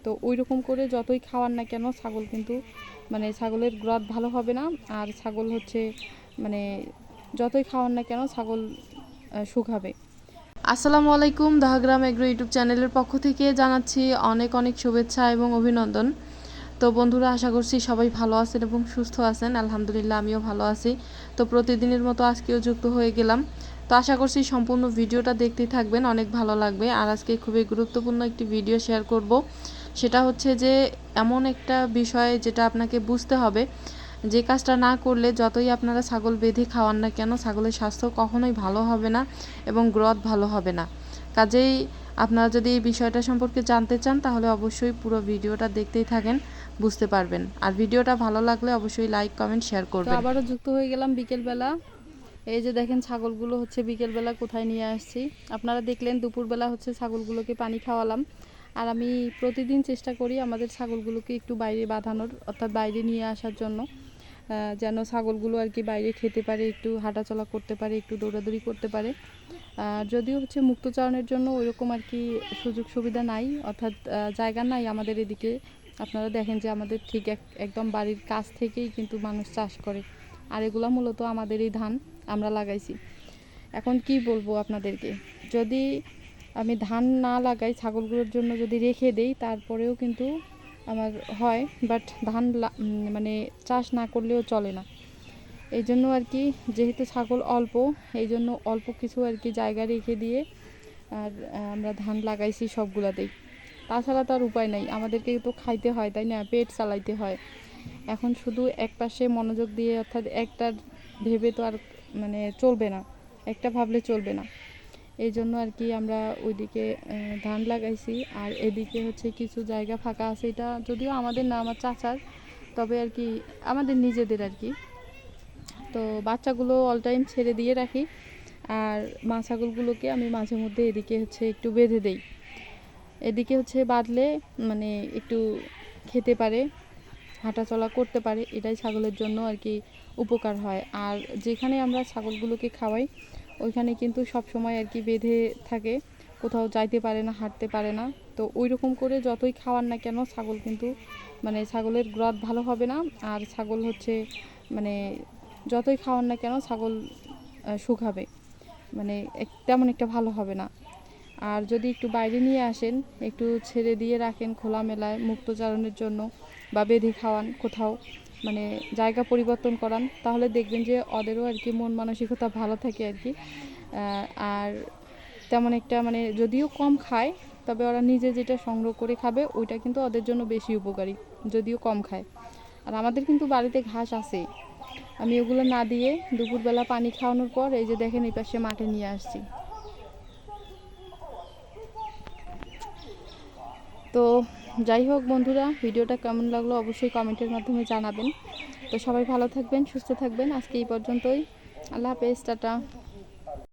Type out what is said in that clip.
তো ওই রকম করে যতই খাওয়ান না কেন ছাগল কিন্তু মানে ছাগলের গ্রোথ ভালো হবে না। আর ছাগল হচ্ছে মানে যতই খাওয়ান না কেন ছাগল শুকাবে। আসসালামু আলাইকুম, দহাগ্রাম এগ্রো ইউটিউব চ্যানেলের পক্ষ থেকে জানাচ্ছি অনেক অনেক শুভেচ্ছা এবং অভিনন্দন। তো বন্ধুরা, আশা করছি সবাই ভালো আছেন এবং সুস্থ আছেন। আলহামদুলিল্লাহ আমিও ভালো আছি। তো প্রতিদিনের মতো আজকেও যুক্ত হয়ে গেলাম। তো আশা করছি সম্পূর্ণ ভিডিওটা দেখতেই থাকবেন, অনেক ভালো লাগবে। আর আজকে খুবই গুরুত্বপূর্ণ একটি ভিডিও শেয়ার করব। সেটা হচ্ছে যে এমন একটা বিষয় যেটা আপনাকে বুঝতে হবে, যে কাজটা না করলে যতই আপনারা ছাগল বেঁধে খাওয়ান না কেন ছাগলের স্বাস্থ্য কখনোই ভালো হবে না এবং গ্রোথ ভালো হবে না। কাজেই আপনারা যদি এই বিষয়টা সম্পর্কে জানতে চান তাহলে অবশ্যই পুরো ভিডিওটা দেখতেই থাকেন, বুঝতে পারবেন। আর ভিডিওটা ভালো লাগলে অবশ্যই লাইক কমেন্ট শেয়ার করবেন। তো আবারও যুক্ত হয়ে গেলাম বিকেলবেলা। এই যে দেখেন ছাগলগুলো হচ্ছে বিকেলবেলা কোথায় নিয়ে আসছি। আপনারা দেখলেন দুপুরবেলা হচ্ছে ছাগলগুলোকে পানি খাওয়ালাম। আর আমি প্রতিদিন চেষ্টা করি আমাদের ছাগলগুলোকে একটু বাইরে বাঁধানোর, অর্থাৎ বাইরে নিয়ে আসার জন্য, যেন ছাগলগুলো আর কি বাইরে খেতে পারে, একটু হাঁটাচলা করতে পারে, একটু দৌড়াদৌড়ি করতে পারে। যদিও হচ্ছে মুক্তচারণের জন্য ওইরকম আর কি সুযোগ সুবিধা নাই, অর্থাৎ জায়গা নাই আমাদের এদিকে। আপনারা দেখেন যে আমাদের ঠিক একদম বাড়ির কাছ থেকেই কিন্তু মানুষ চাষ করে। আর এগুলো মূলত আমাদেরই ধান, আমরা লাগাইছি। এখন কি বলবো আপনাদেরকে, যদি আমি ধান না লাগাই ছাগলগুলোর জন্য, যদি রেখে দেই তারপরেও কিন্তু আমার হয়, বাট ধান মানে চাষ না করলেও চলে না। এই জন্য আর কি, যেহেতু ছাগল অল্প, এই জন্য অল্প কিছু আর কি জায়গা রেখে দিয়ে আর আমরা ধান লাগাইছি সবগুলাতেই। তাছাড়া তো আর উপায় নাই, আমাদেরকে তো খাইতে হয়, তাই না, পেট চালাইতে হয়। এখন শুধু এক পাশে মনোযোগ দিয়ে, অর্থাৎ একটা ভেবে তো আর মানে চলবে না, একটা ভাবলে চলবে না। এই জন্য আর কি আমরা ওইদিকে ধান লাগাইছি, আর এদিকে হচ্ছে কিছু জায়গা ফাঁকা আছে। এটা যদিও আমাদের না, আমার চাচার, তবে আর কি আমাদের নিজেদের আর কি। তো বাচ্চাগুলো অল টাইম ছেড়ে দিয়ে রাখি, আর মা ছাগলগুলোকে আমি মাঝে মধ্যে এদিকে হচ্ছে একটু বেঁধে দেই। এদিকে হচ্ছে বাঁধলে মানে একটু খেতে পারে, হাঁটাচলা করতে পারে, এটাই ছাগলের জন্য আর কি উপকার হয়। আর যেখানে আমরা ছাগলগুলোকে খাওয়াই ওইখানে কিন্তু সব সময় আর কি বেঁধে থাকে, কোথাও যাইতে পারে না, হাঁটতে পারে না। তো ওই রকম করে যতই খাওয়ান না কেন ছাগল কিন্তু মানে ছাগলের গ্রোথ ভালো হবে না। আর ছাগল হচ্ছে মানে যতই খাওয়ান না কেন ছাগল শুকাবে, মানে তেমন একটা ভালো হবে না। আর যদি একটু বাইরে নিয়ে আসেন, একটু ছেড়ে দিয়ে রাখেন খোলামেলায় মুক্তচারণের জন্য, বা বেঁধে খাওয়ান কোথাও, মানে জায়গা পরিবর্তন করান, তাহলে দেখবেন যে ওদেরও আর কি মন মানসিকতা ভালো থাকে আর কি। আর তেমন একটা মানে যদিও কম খায়, তবে ওরা নিজে যেটা সংগ্রহ করে খাবে ওইটা কিন্তু ওদের জন্য বেশি উপকারী, যদিও কম খায়। আর আমাদের কিন্তু বাড়িতে ঘাস আছে, আমি ওগুলো না দিয়ে দুপুরবেলা পানি খাওয়ানোর পর এই যে দেখেন এই পাশে মাঠে নিয়ে আসছি। তো যাই হোক বন্ধুরা, ভিডিওটা কেমন লাগলো অবশ্যই কমেন্টের মাধ্যমে জানাবেন। তো সবাই ভালো থাকবেন, সুস্থ থাকবেন। আজকে এই পর্যন্তই। আল্লাহ হাফেজ, টাটা।